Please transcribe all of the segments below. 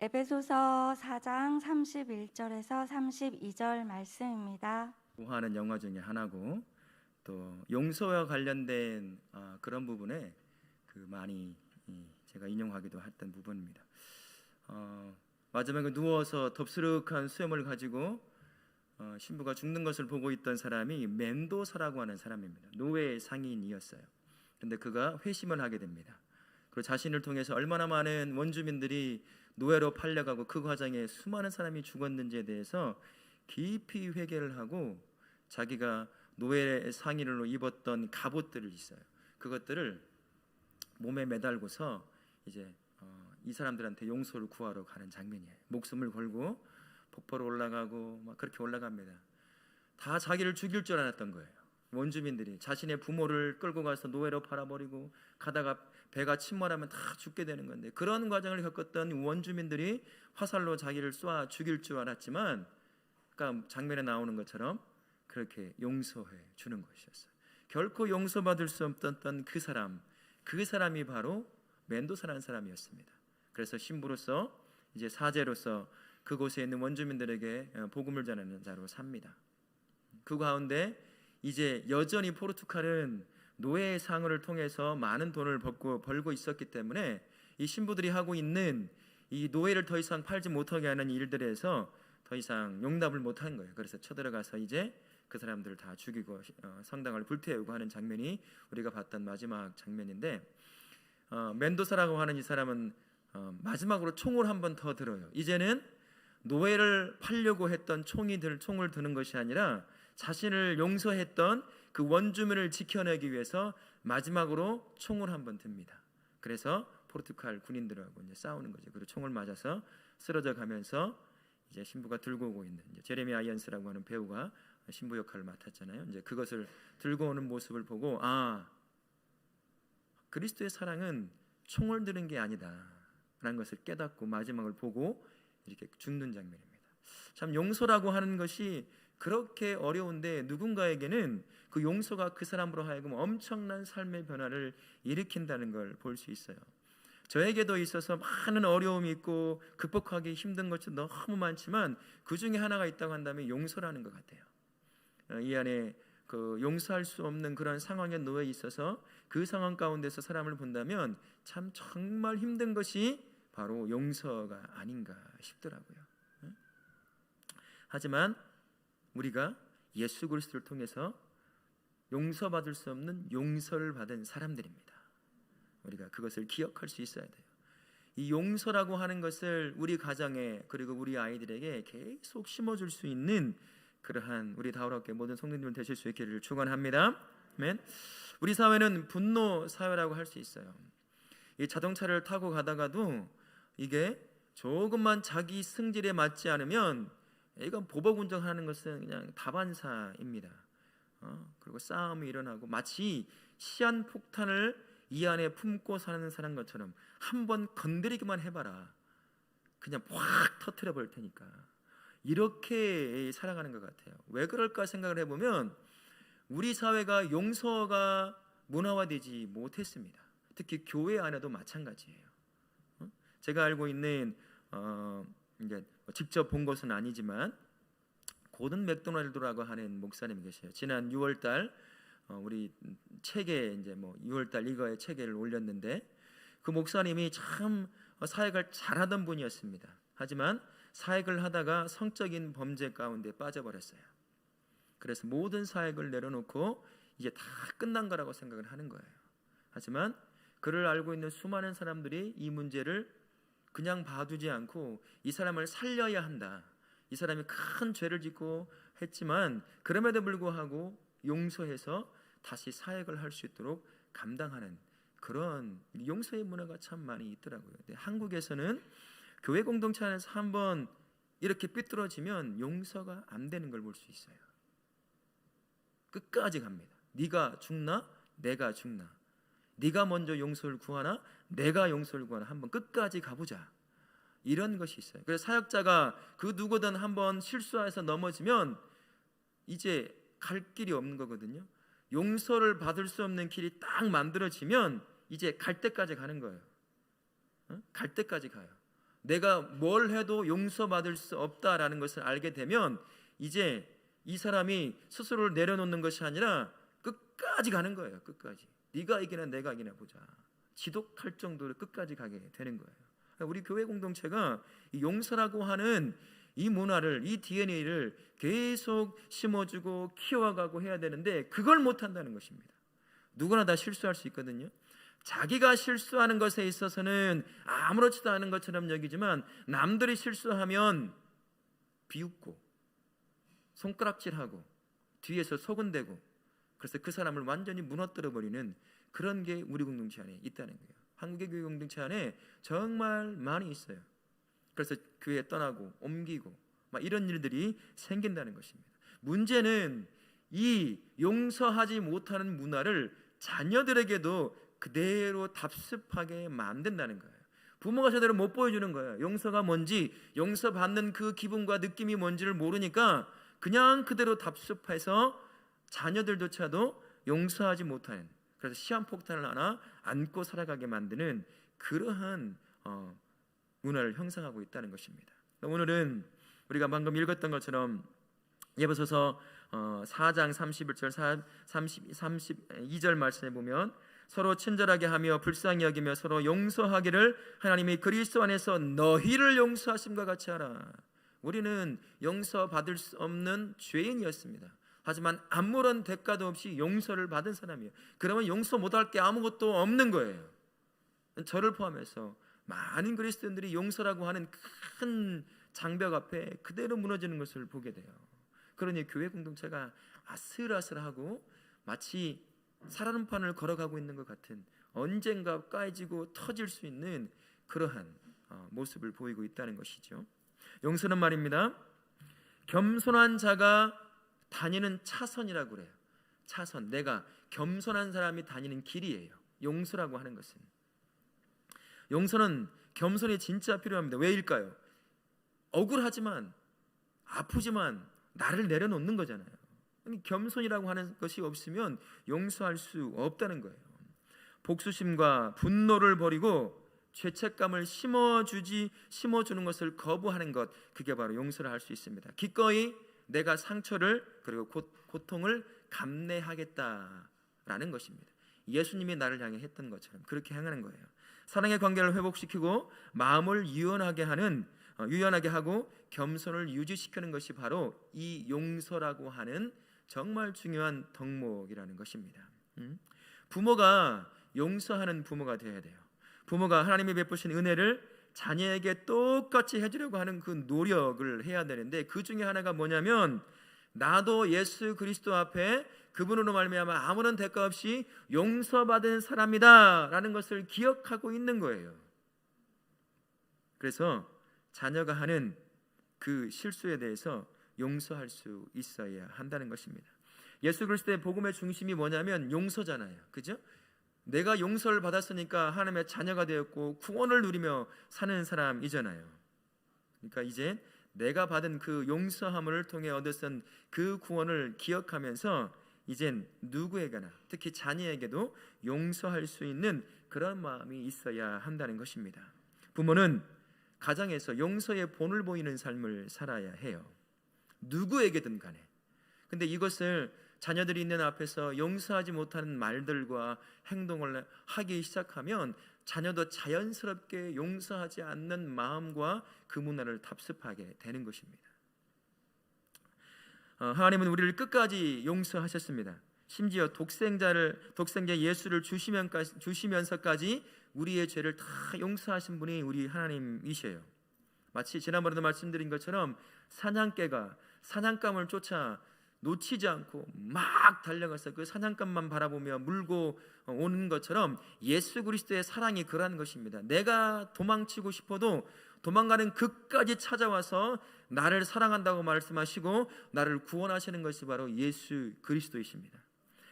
에베소서 4장 31절에서 32절 말씀입니다. 좋아하는 영화 중에 하나고 또 용서와 관련된 그런 부분에 많이 제가 인용하기도 했던 부분입니다. 마지막에 누워서 덥수룩한 수염을 가지고 신부가 죽는 것을 보고 있던 사람이 멘도사라고 하는 사람입니다. 노예 상인이었어요. 그런데 그가 회심을 하게 됩니다. 그리고 자신을 통해서 얼마나 많은 원주민들이 노예로 팔려가고 그 과정에 수많은 사람이 죽었는지에 대해서 깊이 회개를 하고 자기가 노예 상인으로 입었던 갑옷들을 있어요. 그것들을 몸에 매달고서 이제 이 사람들한테 용서를 구하러 가는 장면이에요. 목숨을 걸고 폭포로 올라가고 막 그렇게 올라갑니다. 다 자기를 죽일 줄 알았던 거예요. 원주민들이 자신의 부모를 끌고 가서 노예로 팔아버리고 가다가 배가 침몰하면 다 죽게 되는 건데, 그런 과정을 겪었던 원주민들이 화살로 자기를 쏴 죽일 줄 알았지만, 그러니까 장면에 나오는 것처럼 그렇게 용서해 주는 것이었어요. 결코 용서받을 수 없던 그 사람이 바로 멘도사라는 사람이었습니다. 그래서 신부로서 이제 사제로서 그곳에 있는 원주민들에게 복음을 전하는 자로 삽니다. 그 가운데 이제 여전히 포르투갈은 노예의 상을 통해서 많은 돈을 벌고 있었기 때문에 이 신부들이 하고 있는 이 노예를 더 이상 팔지 못하게 하는 일들에서 더 이상 용납을 못한 거예요. 그래서 쳐들어가서 이제 그 사람들을 다 죽이고 성당을 불태우고 하는 장면이 우리가 봤던 마지막 장면인데, 멘도사라고 하는 이 사람은 마지막으로 총을 한 번 더 들어요. 이제는 노예를 팔려고 했던 총을 드는 것이 아니라 자신을 용서했던 그 원주민을 지켜내기 위해서 마지막으로 총을 한 번 듭니다. 그래서 포르투갈 군인들하고 이제 싸우는 거죠. 그리고 총을 맞아서 쓰러져 가면서 이제 신부가 들고 오고 있는, 이제 제레미 아이언스라고 하는 배우가 신부 역할을 맡았잖아요. 이제 그것을 들고 오는 모습을 보고 그리스도의 사랑은 총을 드는 게 아니다라는 것을 깨닫고 마지막을 보고 이렇게 죽는 장면입니다. 참 용서라고 하는 것이 그렇게 어려운데 누군가에게는 그 용서가 그 사람으로 하여금 엄청난 삶의 변화를 일으킨다는 걸 볼 수 있어요. 저에게도 있어서 많은 어려움이 있고 극복하기 힘든 것이 너무 많지만 그 중에 하나가 있다고 한다면 용서라는 것 같아요. 이 안에 그 용서할 수 없는 그런 상황에 놓여 있어서 그 상황 가운데서 사람을 본다면 참 정말 힘든 것이 바로 용서가 아닌가 싶더라고요. 하지만 우리가 예수 그리스도를 통해서 용서받을 수 없는 용서를 받은 사람들입니다. 우리가 그것을 기억할 수 있어야 돼요. 이 용서라고 하는 것을 우리 가정에 그리고 우리 아이들에게 계속 심어줄 수 있는 그러한 우리 다우라교회 모든 성도님들 되실 수 있기를 축원합니다. 아멘. 우리 사회는 분노 사회라고 할 수 있어요. 이 자동차를 타고 가다가도 이게 조금만 자기 승질에 맞지 않으면 이건 보복 운전하는 것은 그냥 다반사입니다. 그리고 싸움이 일어나고 마치 시한폭탄을 이 안에 품고 사는 사람 것처럼 한번 건드리기만 해봐라, 그냥 확 터뜨려 버릴 테니까, 이렇게 살아가는 것 같아요. 왜 그럴까 생각을 해보면 우리 사회가 용서가 문화화되지 못했습니다. 특히 교회 안에도 마찬가지예요. 제가 알고 있는 이제 직접 본 것은 아니지만 고든 맥도날드라고 하는 목사님이 계세요. 지난 6월달 우리 책에 이제 6월달 이거의 책을 올렸는데, 그 목사님이 참 사역을 잘하던 분이었습니다. 하지만 사역을 하다가 성적인 범죄 가운데 빠져버렸어요. 그래서 모든 사역을 내려놓고 이제 다 끝난 거라고 생각을 하는 거예요. 하지만 그를 알고 있는 수많은 사람들이 이 문제를 그냥 봐두지 않고 이 사람을 살려야 한다, 이 사람이 큰 죄를 짓고 했지만 그럼에도 불구하고 용서해서 다시 사역을 할 수 있도록 감당하는 그런 용서의 문화가 참 많이 있더라고요. 근데 한국에서는 교회 공동체 안에서 한번 이렇게 삐뚤어지면 용서가 안 되는 걸 볼 수 있어요. 끝까지 갑니다. 네가 죽나 내가 죽나, 네가 먼저 용서를 구하나 내가 용서를 구하나, 한번 끝까지 가보자, 이런 것이 있어요. 그래서 사역자가 그 누구든 한번 실수해서 넘어지면 이제 갈 길이 없는 거거든요. 용서를 받을 수 없는 길이 딱 만들어지면 이제 갈 때까지 가는 거예요. 갈 때까지 가요. 내가 뭘 해도 용서받을 수 없다라는 것을 알게 되면 이제 이 사람이 스스로를 내려놓는 것이 아니라 끝까지 가는 거예요. 끝까지. 네가 이기나 내가 이기나 보자. 지독할 정도로 끝까지 가게 되는 거예요. 우리 교회 공동체가 이 용서라고 하는 이 문화를, 이 DNA를 계속 심어주고 키워가고 해야 되는데 그걸 못한다는 것입니다. 누구나 다 실수할 수 있거든요. 자기가 실수하는 것에 있어서는 아무렇지도 않은 것처럼 여기지만 남들이 실수하면 비웃고 손가락질하고 뒤에서 속은대고 그래서 그 사람을 완전히 무너뜨려버리는 그런 게 우리 공동체 안에 있다는 거예요. 한국의 교회 공동체 안에 정말 많이 있어요. 그래서 교회 떠나고 옮기고 막 이런 일들이 생긴다는 것입니다. 문제는 이 용서하지 못하는 문화를 자녀들에게도 그대로 답습하게 만든다는 거예요. 부모가 제대로 못 보여주는 거예요. 용서가 뭔지, 용서받는 그 기분과 느낌이 뭔지를 모르니까 그냥 그대로 답습해서 자녀들조차도 용서하지 못하는, 그래서 시한폭탄을 하나 안고 살아가게 만드는 그러한 문화를 형성하고 있다는 것입니다. 오늘은 우리가 방금 읽었던 것처럼 예배소서 4장 31절 32절 말씀에 보면 서로 친절하게 하며 불쌍히 여기며 서로 용서하기를 하나님이 그리스도 안에서 너희를 용서하심과 같이 하라. 우리는 용서받을 수 없는 죄인이었습니다. 하지만 아무런 대가도 없이 용서를 받은 사람이에요. 그러면 용서 못할 게 아무것도 없는 거예요. 저를 포함해서 많은 그리스도인들이 용서라고 하는 큰 장벽 앞에 그대로 무너지는 것을 보게 돼요. 그러니 교회 공동체가 아슬아슬하고 마치 살얼음판을 걸어가고 있는 것 같은, 언젠가 까지고 터질 수 있는 그러한 모습을 보이고 있다는 것이죠. 용서는 말입니다, 겸손한 자가 다니는 차선이라고 그래요. 차선, 내가 겸손한 사람이 다니는 길이에요. 용서라고 하는 것은. 용서는 겸손이 진짜 필요합니다. 왜일까요? 억울하지만 아프지만 나를 내려놓는 거잖아요. 겸손이라고 하는 것이 없으면 용서할 수 없다는 거예요. 복수심과 분노를 버리고 죄책감을 심어주는 것을 거부하는 것, 그게 바로 용서를 할 수 있습니다. 기꺼이 내가 상처를 그리고 고통을 감내하겠다라는 것입니다. 예수님이 나를 향해 했던 것처럼 그렇게 행하는 거예요. 사랑의 관계를 회복시키고 마음을 유연하게 하고 겸손을 유지시키는 것이 바로 이 용서라고 하는 정말 중요한 덕목이라는 것입니다. 부모가 용서하는 부모가 되어야 돼요. 부모가 하나님이 베푸신 은혜를 자녀에게 똑같이 해주려고 하는 그 노력을 해야 되는데, 그 중에 하나가 뭐냐면 나도 예수 그리스도 앞에 그분으로 말미암아 아무런 대가 없이 용서받은 사람이다 라는 것을 기억하고 있는 거예요. 그래서 자녀가 하는 그 실수에 대해서 용서할 수 있어야 한다는 것입니다. 예수 그리스도의 복음의 중심이 뭐냐면 용서잖아요. 그죠? 내가 용서를 받았으니까 하나님의 자녀가 되었고 구원을 누리며 사는 사람이잖아요. 그러니까 이제 내가 받은 그 용서함을 통해 얻었던 그 구원을 기억하면서 이젠 누구에게나, 특히 자녀에게도 용서할 수 있는 그런 마음이 있어야 한다는 것입니다. 부모는 가정에서 용서의 본을 보이는 삶을 살아야 해요. 누구에게든 간에. 근데 이것을 자녀들이 있는 앞에서 용서하지 못하는 말들과 행동을 하기 시작하면 자녀도 자연스럽게 용서하지 않는 마음과 그 문화를 답습하게 되는 것입니다. 하나님은 우리를 끝까지 용서하셨습니다. 심지어 독생자 예수를 주시면서까지 우리의 죄를 다 용서하신 분이 우리 하나님이셔요. 마치 지난번에도 말씀드린 것처럼 사냥개가 사냥감을 쫓아 놓치지 않고 막 달려가서 그 사냥감만 바라보며 물고 오는 것처럼 예수 그리스도의 사랑이 그러한 것입니다. 내가 도망치고 싶어도 도망가는 끝까지 찾아와서 나를 사랑한다고 말씀하시고 나를 구원하시는 것이 바로 예수 그리스도이십니다.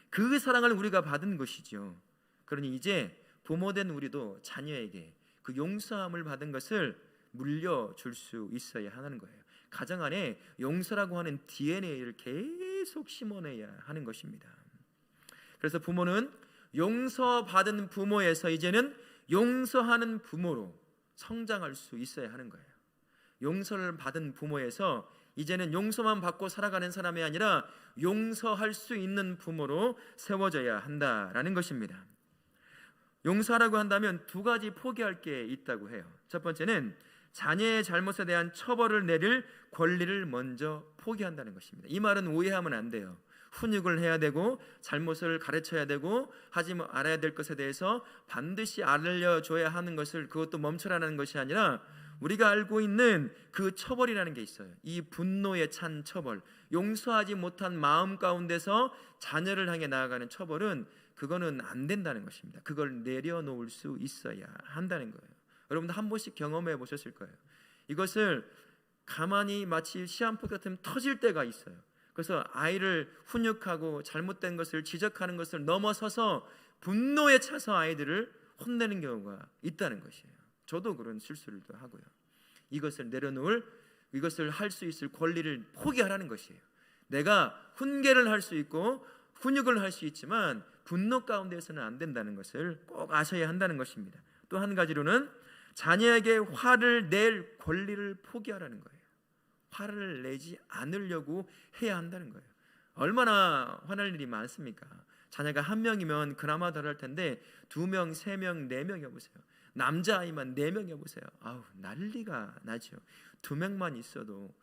그 사랑을 우리가 받은 것이죠. 그러니 이제 부모된 우리도 자녀에게 그 용서함을 받은 것을 물려줄 수 있어야 하는 거예요. 가정 안에 용서라고 하는 DNA를 계속 심어내야 하는 것입니다. 그래서 부모는 용서받은 부모에서 이제는 용서하는 부모로, 성장할 수 있어야 하는 거예요. 용서를 받은 부모에서 이제는 용서만 받고 살아가는 사람이 아니라 용서할 수 있는 부모로 세워져야 한다라는 것입니다. 용서하라고 한다면 두 가지 포기할 게 있다고 해요. 첫 번째는 자녀의 잘못에 대한 처벌을 내릴 권리를 먼저 포기한다는 것입니다. 이 말은 오해하면 안 돼요. 훈육을 해야 되고 잘못을 가르쳐야 되고 하지 말아야 될 것에 대해서 반드시 알려줘야 하는 것을 그것도 멈춰라는 것이 아니라 우리가 알고 있는 그 처벌이라는 게 있어요. 이 분노에 찬 처벌, 용서하지 못한 마음 가운데서 자녀를 향해 나아가는 처벌은 그거는 안 된다는 것입니다. 그걸 내려놓을 수 있어야 한다는 거예요. 여러분도 한 번씩 경험해 보셨을 거예요. 이것을 가만히 마치 시한폭 같으면 터질 때가 있어요. 그래서 아이를 훈육하고 잘못된 것을 지적하는 것을 넘어서서 분노에 차서 아이들을 혼내는 경우가 있다는 것이에요. 저도 그런 실수를 하고요. 이것을 내려놓을, 이것을 할 수 있을 권리를 포기하라는 것이에요. 내가 훈계를 할 수 있고 훈육을 할 수 있지만 분노 가운데서는 안 된다는 것을 꼭 아셔야 한다는 것입니다. 또 한 가지로는 자녀에게 화를 낼 권리를 포기하라는 거예요. 화를 내지 않으려고 해야 한다는 거예요. 얼마나 화날 일이 많습니까? 자녀가 한 명이면 그나마 덜할 텐데 2명, 3명, 4명 여보세요. 남자아이만 4명 여보세요. 아우, 난리가 나죠. 2명만 있어도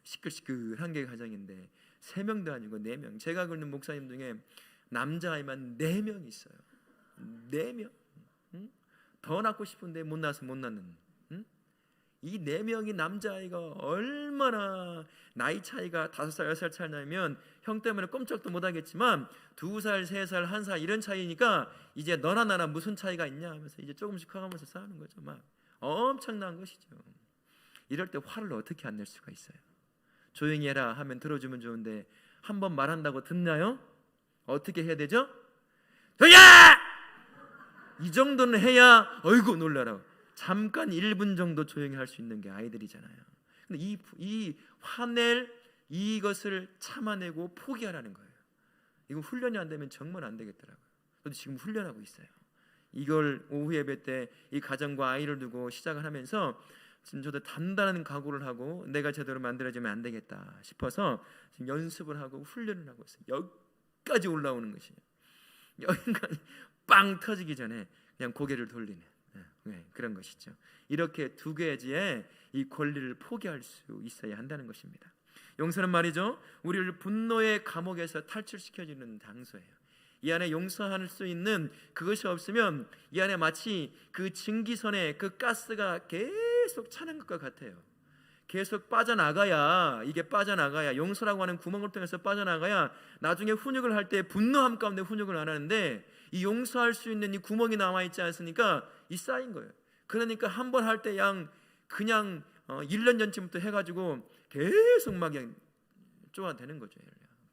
시끌시끌한 게 가정인데 3명도 아니고 4명. 제가 그러는 목사님 중에 남자아이만 4명 있어요. 4명. 더 낳고 싶은데 못 낳아서 못 낳는. 이 4명이 남자아이가 얼마나 나이 차이가 5살, 6살 차이냐면 형 때문에 꼼짝도 못하겠지만 2살, 3살, 1살 이런 차이니까 이제 너나 나나 무슨 차이가 있냐 하면서 이제 조금씩 커가면서 싸우는 거죠. 막 엄청난 것이죠. 이럴 때 화를 어떻게 안 낼 수가 있어요? 조용히 해라 하면 들어주면 좋은데 한 번 말한다고 듣나요? 어떻게 해야 되죠? 조용히! 이 정도는 해야 어이구 놀라라. 잠깐 1분 정도 조용히 할 수 있는 게 아이들이잖아요. 근데 이 화낼 이것을 참아내고 포기하라는 거예요. 이거 훈련이 안 되면 정말 안 되겠더라고요. 저도 지금 훈련하고 있어요. 이걸 오후 예배 때 이 가정과 아이를 두고 시작을 하면서 지금 저도 단단한 각오를 하고 내가 제대로 만들어지면 안 되겠다 싶어서 지금 연습을 하고 훈련을 하고 있어요. 여기까지 올라오는 것이에요. 여기까지 빵 터지기 전에 그냥 고개를 돌리는 그런 것이죠. 이렇게 두 가지의 이 권리를 포기할 수 있어야 한다는 것입니다. 용서는 말이죠, 우리를 분노의 감옥에서 탈출시켜주는 장소예요. 이 안에 용서할 수 있는 그것이 없으면 이 안에 마치 그 증기선에 그 가스가 계속 차는 것과 같아요. 계속 빠져나가야, 이게 빠져나가야, 용서라고 하는 구멍을 통해서 빠져나가야 나중에 훈육을 할 때 분노함 가운데 훈육을 안 하는데 이 용서할 수 있는 이 구멍이 남아있지 않습니까? 이 쌓인 거예요. 그러니까 한 번 할 때 그냥 1년 전쯤부터 해가지고 계속 막 그냥 쪼아대는 거죠.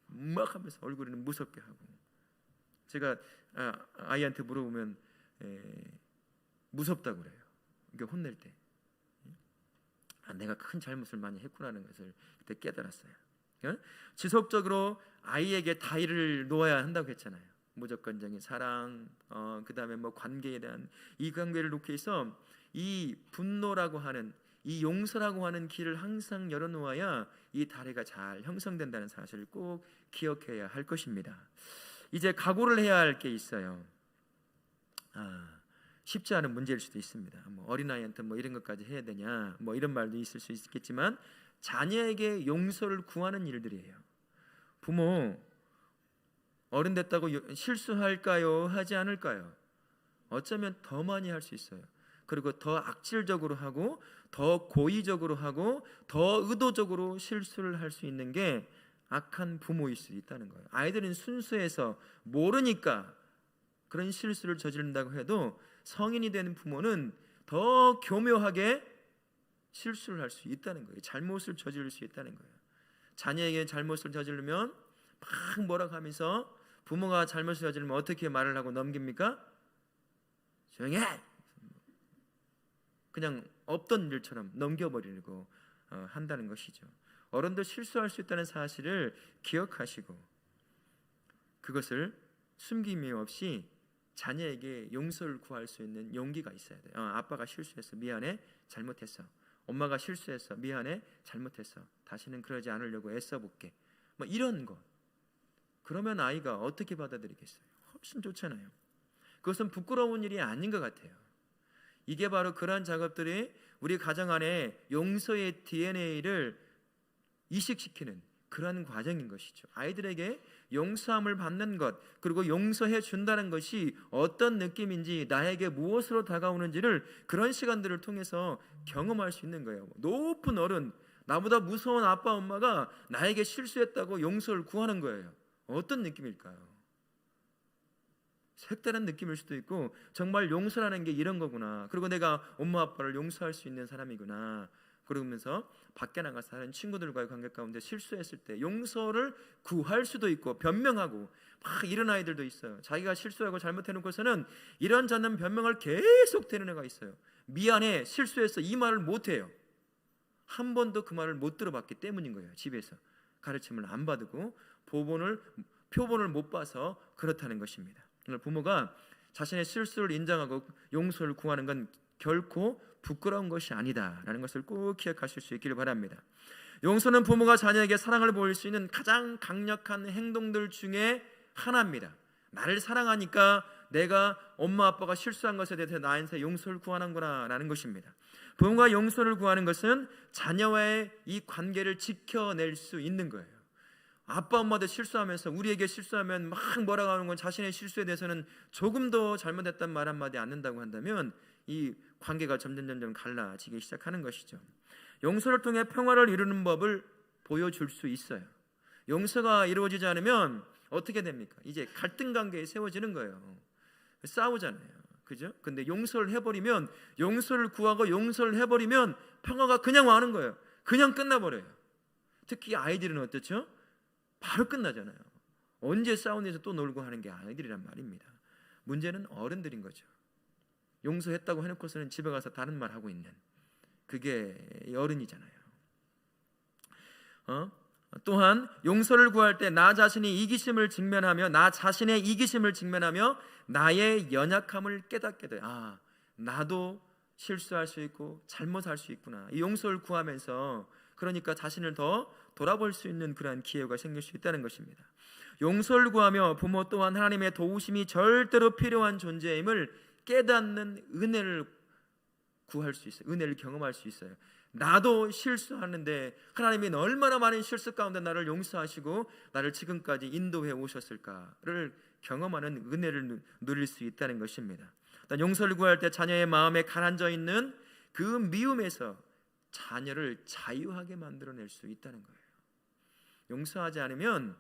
막 하면서 얼굴에는 무섭게 하고. 제가 아이한테 물어보면 무섭다고 그래요. 이게 혼낼 때. 내가 큰 잘못을 많이 했구나는 것을 그때 깨달았어요. 지속적으로 아이에게 다이를 놓아야 한다고 했잖아요. 무조건적인 사랑, 그 다음에 뭐 관계에 대한 이 관계를 놓기 위해서 이 분노라고 하는, 이 용서라고 하는 길을 항상 열어놓아야 이 다리가 잘 형성된다는 사실을 꼭 기억해야 할 것입니다. 이제 각오를 해야 할 게 있어요. 쉽지 않은 문제일 수도 있습니다. 뭐 어린아이한테 뭐 이런 것까지 해야 되냐, 뭐 이런 말도 있을 수 있겠지만 자녀에게 용서를 구하는 일들이에요. 부모 어른 됐다고 실수할까요? 하지 않을까요? 어쩌면 더 많이 할 수 있어요. 그리고 더 악질적으로 하고 더 고의적으로 하고 더 의도적으로 실수를 할 수 있는 게 악한 부모일 수 있다는 거예요. 아이들은 순수해서 모르니까 그런 실수를 저지른다고 해도 성인이 되는 부모는 더 교묘하게 실수를 할 수 있다는 거예요. 잘못을 저지를 수 있다는 거예요. 자녀에게 잘못을 저지르면 막 뭐라고 하면서, 부모가 잘못을 저지르면 어떻게 말을 하고 넘깁니까? 조용히 해! 그냥 없던 일처럼 넘겨버리고 한다는 것이죠. 어른도 실수할 수 있다는 사실을 기억하시고 그것을 숨김이 없이 자녀에게 용서를 구할 수 있는 용기가 있어야 돼요. 아빠가 실수했어, 미안해, 잘못했어. 엄마가 실수했어, 미안해, 잘못했어. 다시는 그러지 않으려고 애써볼게. 뭐 이런 거. 그러면 아이가 어떻게 받아들이겠어요? 훨씬 좋잖아요. 그것은 부끄러운 일이 아닌 것 같아요. 이게 바로 그러한 작업들이 우리 가정 안에 용서의 DNA를 이식시키는 그러한 과정인 것이죠. 아이들에게 용서함을 받는 것, 그리고 용서해 준다는 것이 어떤 느낌인지, 나에게 무엇으로 다가오는지를 그런 시간들을 통해서 경험할 수 있는 거예요. 높은 어른, 나보다 무서운 아빠 엄마가 나에게 실수했다고 용서를 구하는 거예요. 어떤 느낌일까요? 색다른 느낌일 수도 있고, 정말 용서라는 게 이런 거구나, 그리고 내가 엄마 아빠를 용서할 수 있는 사람이구나, 그러면서 밖에 나가서 다른 친구들과의 관계 가운데 실수했을 때 용서를 구할 수도 있고, 변명하고 막 이런 아이들도 있어요. 자기가 실수하고 잘못해놓고서는 이런저런 변명을 계속 되는 애가 있어요. 미안해, 실수했어, 이 말을 못해요. 한 번도 그 말을 못 들어봤기 때문인 거예요. 집에서 가르침을 안 받고 표본을 못 봐서 그렇다는 것입니다. 오늘 부모가 자신의 실수를 인정하고 용서를 구하는 건 결코 부끄러운 것이 아니다라는 것을 꼭 기억하실 수 있기를 바랍니다. 용서는 부모가 자녀에게 사랑을 보일 수 있는 가장 강력한 행동들 중에 하나입니다. 나를 사랑하니까 내가 엄마 아빠가 실수한 것에 대해서 나한테 용서를 구하는구나 라는 것입니다. 부모가 용서를 구하는 것은 자녀와의 이 관계를 지켜낼 수 있는 거예요. 아빠 엄마도 실수하면서 우리에게 실수하면 막 뭐라고 하는 건 자신의 실수에 대해서는 조금 더 잘못했단 말 한마디 안 한다고 한다면 이 관계가 점점 갈라지기 시작하는 것이죠. 용서를 통해 평화를 이루는 법을 보여줄 수 있어요. 용서가 이루어지지 않으면 어떻게 됩니까? 이제 갈등 관계에 세워지는 거예요. 싸우잖아요. 그죠? 근데 용서를 해버리면, 용서를 구하고 용서를 해버리면 평화가 그냥 와는 거예요. 그냥 끝나버려요. 특히 아이들은 어떻죠? 바로 끝나잖아요. 언제 싸우면서 또 놀고 하는 게 아이들이란 말입니다. 문제는 어른들인 거죠. 용서했다고 해놓고서는 집에 가서 다른 말 하고 있는, 그게 어른이잖아요. 또한 용서를 구할 때 나 자신의 이기심을 직면하며 나의 연약함을 깨닫게 돼요. 나도 실수할 수 있고 잘못할 수 있구나. 이 용서를 구하면서 그러니까 자신을 더 돌아볼 수 있는 그러한 기회가 생길 수 있다는 것입니다. 용서를 구하며 부모 또한 하나님의 도우심이 절대로 필요한 존재임을 깨닫는 은혜를 구할 수 있어요. 은혜를 경험할 수 있어요. 나도 실수하는데 하나님이 얼마나 많은 실수 가운데 나를 용서하시고 나를 지금까지 인도해 오셨을까를 경험하는 은혜를 누릴 수 있다는 것입니다. 용서를 구할 때 자녀의 마음에 가라앉아 있는 그 미움에서 자녀를 자유하게 만들어낼 수 있다는 거예요. 용서하지 않으면,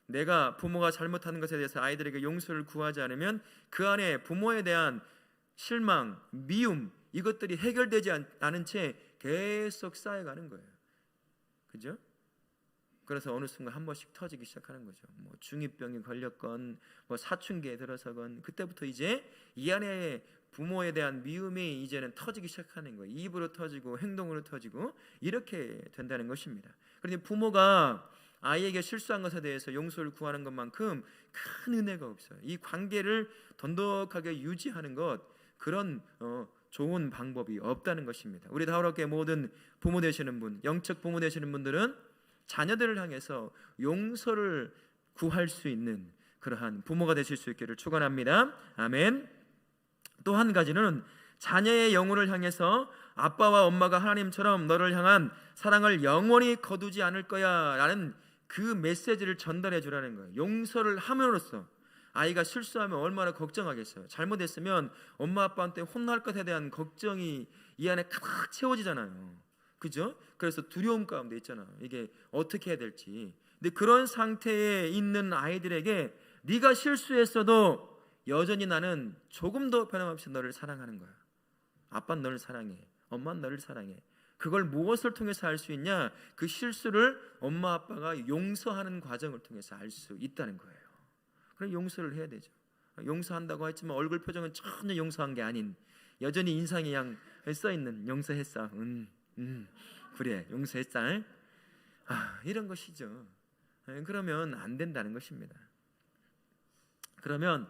내가 부모가 잘못하는 것에 대해서 아이들에게 용서를 구하지 않으면 그 안에 부모에 대한 실망, 미움, 이것들이 해결되지 않은 채 계속 쌓여가는 거예요. 그죠? 그래서 어느 순간 한 번씩 터지기 시작하는 거죠. 뭐 중이병이 걸렸건, 뭐 사춘기에 들어서건, 그때부터 이제 이 안에 부모에 대한 미움이 이제는 터지기 시작하는 거예요. 입으로 터지고 행동으로 터지고 이렇게 된다는 것입니다. 그런데 부모가 아이에게 실수한 것에 대해서 용서를 구하는 것만큼 큰 은혜가 없어요. 이 관계를 돈독하게 유지하는 것, 그런 좋은 방법이 없다는 것입니다. 우리 다우락교회 모든 부모 되시는 분, 영적 부모 되시는 분들은 자녀들을 향해서 용서를 구할 수 있는 그러한 부모가 되실 수 있기를 축원합니다. 아멘. 또 한 가지는 자녀의 영혼을 향해서 아빠와 엄마가 하나님처럼 너를 향한 사랑을 영원히 거두지 않을 거야 라는 그 메시지를 전달해 주라는 거예요. 용서를 함으로써 아이가 실수하면 얼마나 걱정하겠어요. 잘못했으면 엄마 아빠한테 혼날 것에 대한 걱정이 이 안에 가득 채워지잖아요. 그죠? 그래서 두려움 가운데 있잖아요. 이게 어떻게 해야 될지. 근데 그런 상태에 있는 아이들에게 네가 실수했어도 여전히 나는 조금 더 변함없이 너를 사랑하는 거야. 아빠는 너를 사랑해. 엄마는 너를 사랑해. 그걸 무엇을 통해서 알 수 있냐? 그 실수를 엄마 아빠가 용서하는 과정을 통해서 알 수 있다는 거예요. 그럼 용서를 해야 되죠. 용서한다고 했지만 얼굴 표정은 전혀 용서한 게 아닌, 여전히 인상이 그냥 써있는 용서했어. 그래 용서했어. 이런 것이죠. 그러면 안 된다는 것입니다. 그러면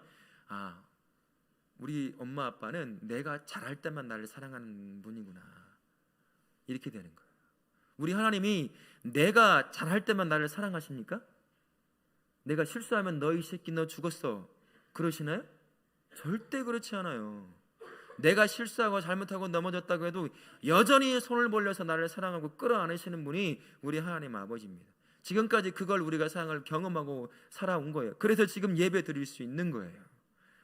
우리 엄마 아빠는 내가 잘할 때만 나를 사랑하는 분이구나, 이렇게 되는 거예요. 우리 하나님이 내가 잘할 때만 나를 사랑하십니까? 내가 실수하면 너 이 새끼 너 죽었어 그러시나요? 절대 그렇지 않아요. 내가 실수하고 잘못하고 넘어졌다고 해도 여전히 손을 벌려서 나를 사랑하고 끌어안으시는 분이 우리 하나님 아버지입니다. 지금까지 그걸 우리가 사랑을 경험하고 살아온 거예요. 그래서 지금 예배 드릴 수 있는 거예요.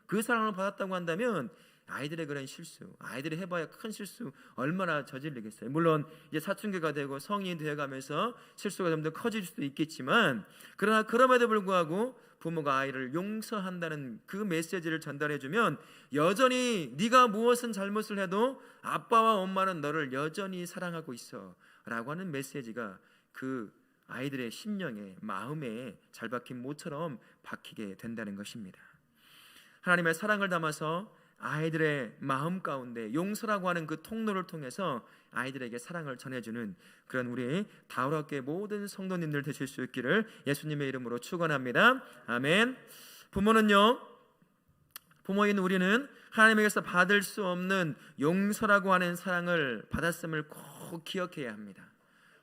그 사랑을 받았다고 한다면 아이들의 그런 실수, 아이들이 해봐야 큰 실수 얼마나 저지르겠어요. 물론 이제 사춘기가 되고 성인이 되어가면서 실수가 좀 더 커질 수도 있겠지만, 그러나 그럼에도 불구하고 부모가 아이를 용서한다는 그 메시지를 전달해주면 여전히 네가 무엇은 잘못을 해도 아빠와 엄마는 너를 여전히 사랑하고 있어 라고 하는 메시지가 그 아이들의 심령에, 마음에 잘 박힌 모처럼 박히게 된다는 것입니다. 하나님의 사랑을 담아서 아이들의 마음 가운데 용서라고 하는 그 통로를 통해서 아이들에게 사랑을 전해주는 그런 우리 다울학교의 모든 성도님들 되실 수 있기를 예수님의 이름으로 축원합니다. 아멘. 부모인 우리는 하나님에게서 받을 수 없는 용서라고 하는 사랑을 받았음을 꼭 기억해야 합니다.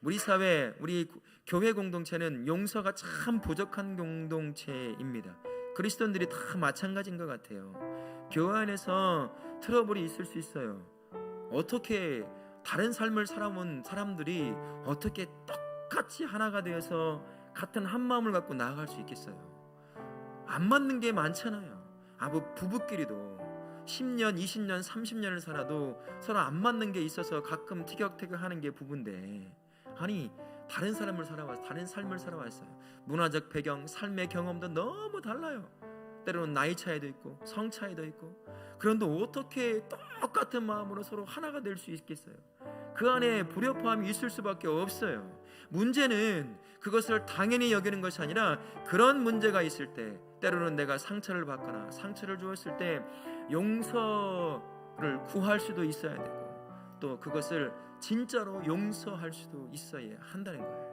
우리 사회, 우리 교회 공동체는 용서가 참 부족한 공동체입니다. 그리스도인들이 다 마찬가지인 것 같아요. 교회 안에서 트러블이 있을 수 있어요. 어떻게 다른 삶을 살아온 사람들이 어떻게 똑같이 하나가 되어서 같은 한 마음을 갖고 나아갈 수 있겠어요? 안 맞는 게 많잖아요. 부부끼리도 10년, 20년, 30년을 살아도 서로 안 맞는 게 있어서 가끔 티격태격하는 게 부부인데, 아니 다른 사람을 살아와서 다른 삶을 살아왔어요. 문화적 배경, 삶의 경험도 너무 달라요. 때로는 나이 차이도 있고 성 차이도 있고, 그런데 어떻게 똑같은 마음으로 서로 하나가 될 수 있겠어요? 그 안에 불협화음이 있을 수밖에 없어요. 문제는 그것을 당연히 여기는 것이 아니라, 그런 문제가 있을 때 때로는 내가 상처를 받거나 상처를 주었을 때 용서를 구할 수도 있어야 되고, 또 그것을 진짜로 용서할 수도 있어야 한다는 거예요.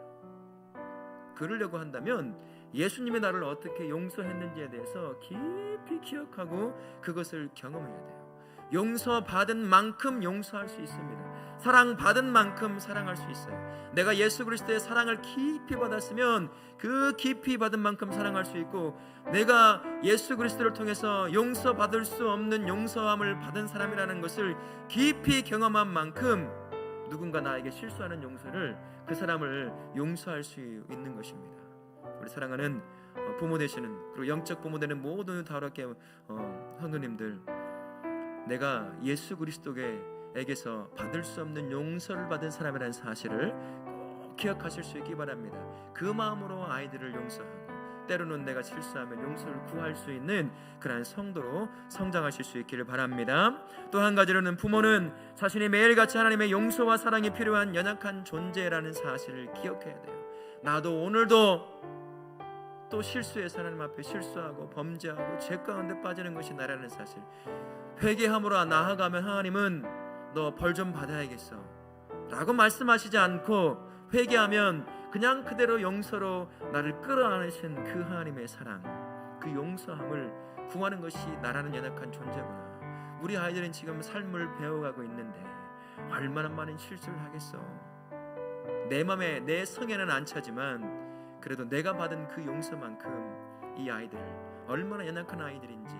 그러려고 한다면 예수님의 나를 어떻게 용서했는지에 대해서 깊이 기억하고 그것을 경험해야 돼요. 용서받은 만큼 용서할 수 있습니다. 사랑받은 만큼 사랑할 수 있어요. 내가 예수 그리스도의 사랑을 깊이 받았으면 그 깊이 받은 만큼 사랑할 수 있고, 내가 예수 그리스도를 통해서 용서받을 수 없는 용서함을 받은 사람이라는 것을 깊이 경험한 만큼 누군가 나에게 실수하는 용서를, 그 사람을 용서할 수 있는 것입니다. 우리 사랑하는 부모 되시는, 그리고 영적 부모 되는 모든 다락계 성도님들, 내가 예수 그리스도에게서 받을 수 없는 용서를 받은 사람이라는 사실을 꼭 기억하실 수 있기 바랍니다. 그 마음으로 아이들을 용서하고, 때로는 내가 실수하면 용서를 구할 수 있는 그러한 성도로 성장하실 수 있기를 바랍니다. 또 한 가지로는 부모는 자신이 매일같이 하나님의 용서와 사랑이 필요한 연약한 존재라는 사실을 기억해야 돼요. 나도 오늘도 또 실수해서 하나님 앞에 실수하고 범죄하고 죄 가운데 빠지는 것이 나라는 사실, 회개함으로 나아가면 하나님은 너 벌 좀 받아야겠어 라고 말씀하시지 않고, 회개하면 그냥 그대로 용서로 나를 끌어안으신 그 하나님의 사랑, 그 용서함을 구하는 것이 나라는 연약한 존재구나. 우리 아이들은 지금 삶을 배워가고 있는데 얼마나 많은 실수를 하겠어. 내 맘에, 내 성에는 안 차지만 그래도 내가 받은 그 용서만큼 이 아이들 얼마나 연약한 아이들인지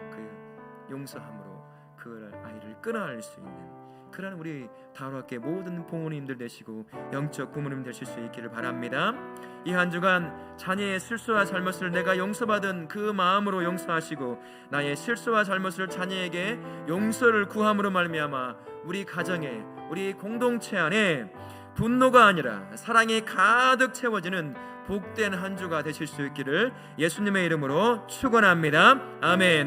그 용서함으로 그 아이를 끌어안을 수 있는 그러한 우리 다락계 모든 부모님들 되시고 영적 부모님 되실 수 있기를 바랍니다. 이 한 주간 자녀의 실수와 잘못을 내가 용서받은 그 마음으로 용서하시고, 나의 실수와 잘못을 자녀에게 용서를 구함으로 말미암아 우리 가정에, 우리 공동체 안에 분노가 아니라 사랑이 가득 채워지는 복된 한 주가 되실 수 있기를 예수님의 이름으로 축원합니다. 아멘.